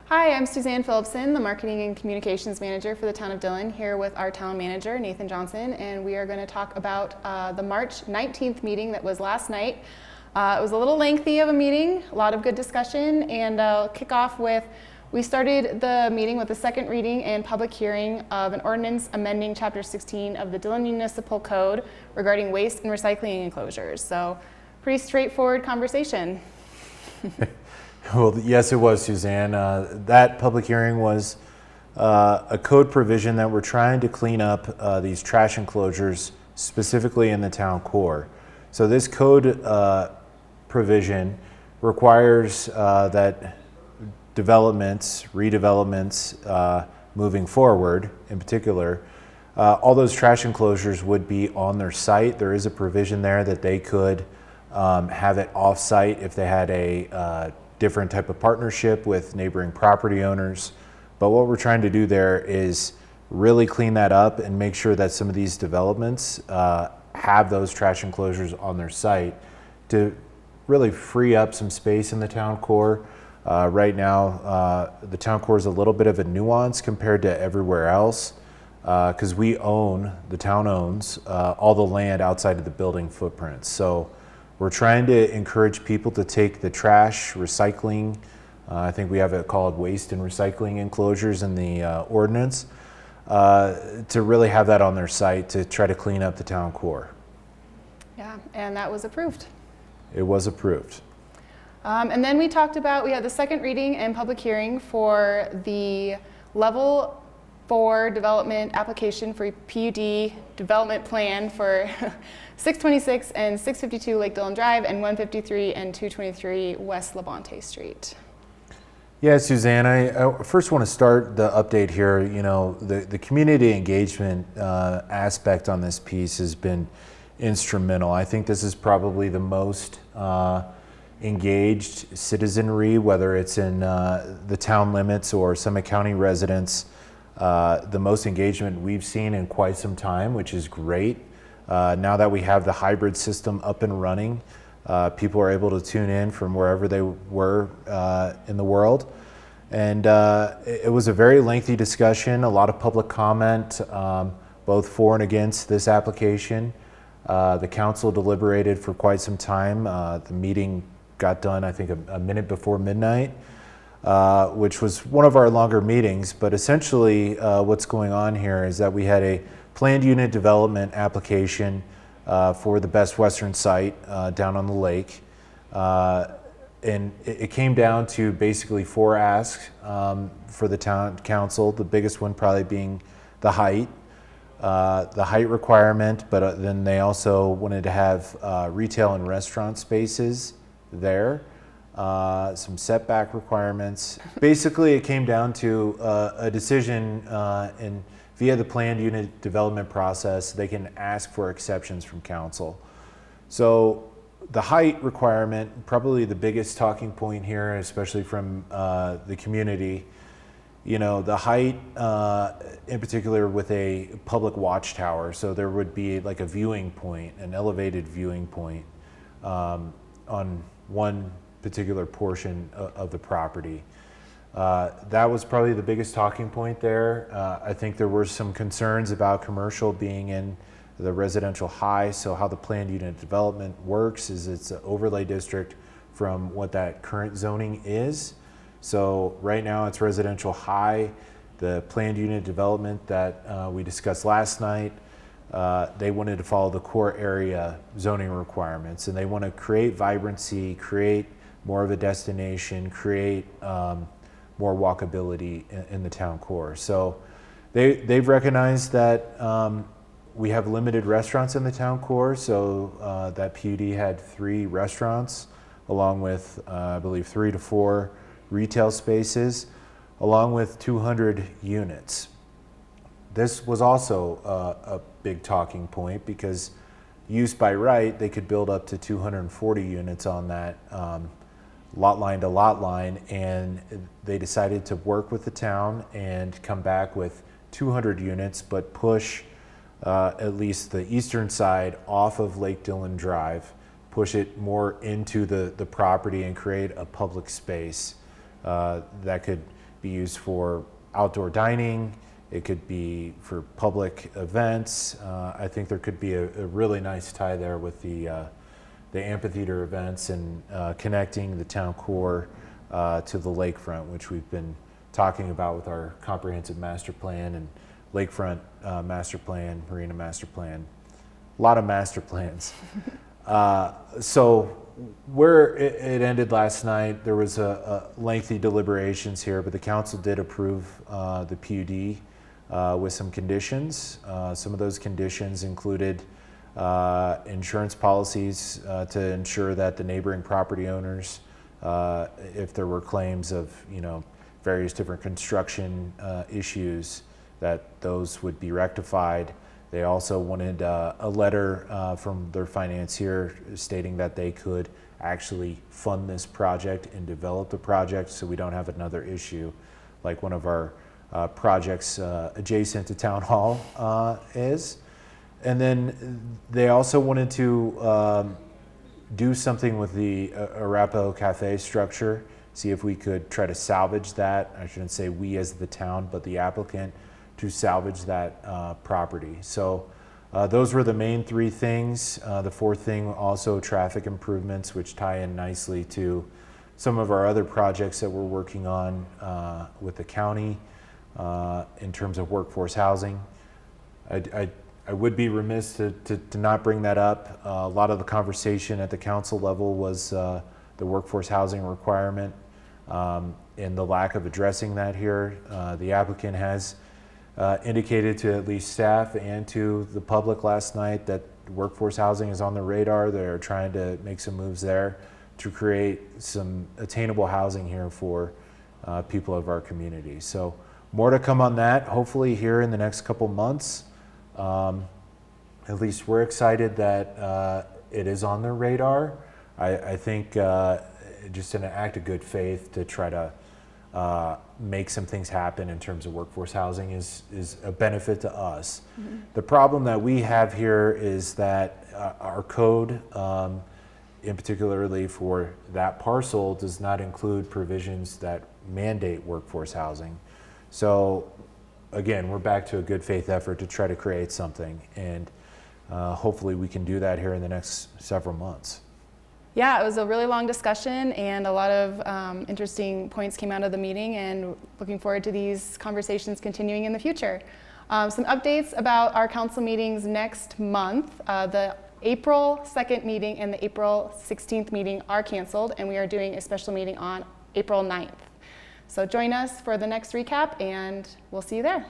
Hi, I'm Suzanne Phillipson, the Marketing and Communications Manager for the Town of Dillon, here with our Town Manager, Nathan Johnson, and we are going to talk about the March 19th meeting that was last night. It was a little lengthy of a meeting, a lot of good discussion, and I'll kick off with, we started the meeting with the second reading and public hearing of an ordinance amending Chapter 16 of the Dillon Municipal Code regarding waste and recycling enclosures. So, pretty straightforward conversation. Well, yes, it was, Suzanne. That public hearing was a code provision that we're trying to clean up these trash enclosures, specifically in the town core. So this code provision requires that redevelopments moving forward, in particular, all those trash enclosures would be on their site. There is a provision there that they could have it off-site if they had a different type of partnership with neighboring property owners. But what we're trying to do there is really clean that up and make sure that some of these developments have those trash enclosures on their site to really free up some space in the town core. Right now, the town core is a little bit of a nuance compared to everywhere else because the town owns all the land outside of the building footprint. So we're trying to encourage people to take the trash, recycling, I think we have it called waste and recycling enclosures in the ordinance, to really have that on their site to try to clean up the town core. Yeah, and that was approved. It was approved. And then we had the second reading and public hearing for the level 4 development application for PUD development plan for 626 and 652 Lake Dillon Drive and 153 and 223 West Labonte Street. Yeah, Suzanne, I first want to start the update here. You know, the community engagement aspect on this piece has been instrumental. I think this is probably the most engaged citizenry, whether it's in the town limits or Summit County residents. The most engagement we've seen in quite some time, which is great. Now that we have the hybrid system up and running, people are able to tune in from wherever they were in the world. And it was a very lengthy discussion, a lot of public comment, both for and against this application. The council deliberated for quite some time. The meeting got done, I think, a minute before midnight. Which was one of our longer meetings, but essentially what's going on here is that we had a planned unit development application for the Best Western site down on the lake. And it came down to basically 4 asks for the town council, the biggest one probably being the height requirement, but then they also wanted to have retail and restaurant spaces there. Some setback requirements. Basically, it came down to a decision via the planned unit development process, they can ask for exceptions from council. So the height requirement, probably the biggest talking point here, especially from the community. You know, the height in particular with a public watchtower, so there would be like a viewing point, an elevated viewing point on one particular portion of the property. That was probably the biggest talking point there. I think there were some concerns about commercial being in the residential high, so how the planned unit development works is it's an overlay district from what that current zoning is. So right now it's residential high. The planned unit development that we discussed last night, they wanted to follow the core area zoning requirements, and they want to create vibrancy, create more of a destination, create more walkability in the town core. So they've recognized that we have limited restaurants in the town core, so that PUD had 3 restaurants along with I believe 3 to 4 retail spaces along with 200 units. This was also a big talking point because used by right, they could build up to 240 units on that lot line to lot line, and they decided to work with the town and come back with 200 units, but push at least the eastern side off of Lake Dillon Drive, push it more into the property and create a public space that could be used for outdoor dining. It could be for public events. I think there could be a really nice tie there with the amphitheater events and connecting the town core to the lakefront, which we've been talking about with our comprehensive master plan and lakefront master plan, marina master plan. A lot of master plans. So where it ended last night, there was a lengthy deliberations here, but the council did approve the PUD with some conditions. Some of those conditions included insurance policies to ensure that the neighboring property owners, if there were claims of, various different construction issues, that those would be rectified. They also wanted a letter from their financier stating that they could actually fund this project and develop the project so we don't have another issue like one of our projects adjacent to Town Hall is. And then they also wanted to do something with the Arapaho Cafe structure, see if we could try to salvage that. I shouldn't say we as the town, but the applicant, to salvage that property. So those were the main three things. The fourth thing, also traffic improvements, which tie in nicely to some of our other projects that we're working on with the county in terms of workforce housing. I would be remiss to not bring that up. A lot of the conversation at the council level was the workforce housing requirement and the lack of addressing that here. The applicant has indicated to at least staff and to the public last night that workforce housing is on the radar. They're trying to make some moves there to create some attainable housing here for people of our community. So more to come on that, hopefully here in the next couple months. At least we're excited that it is on their radar. I think just in an act of good faith to try to make some things happen in terms of workforce housing is a benefit to us. Mm-hmm. The problem that we have here is that our code, in particularly for that parcel, does not include provisions that mandate workforce housing. So again, we're back to a good faith effort to try to create something, and hopefully we can do that here in the next several months. Yeah, it was a really long discussion and a lot of interesting points came out of the meeting, and looking forward to these conversations continuing in the future. Some updates about our council meetings next month. The April 2nd meeting and the April 16th meeting are canceled, and we are doing a special meeting on April 9th. So join us for the next recap, and we'll see you there.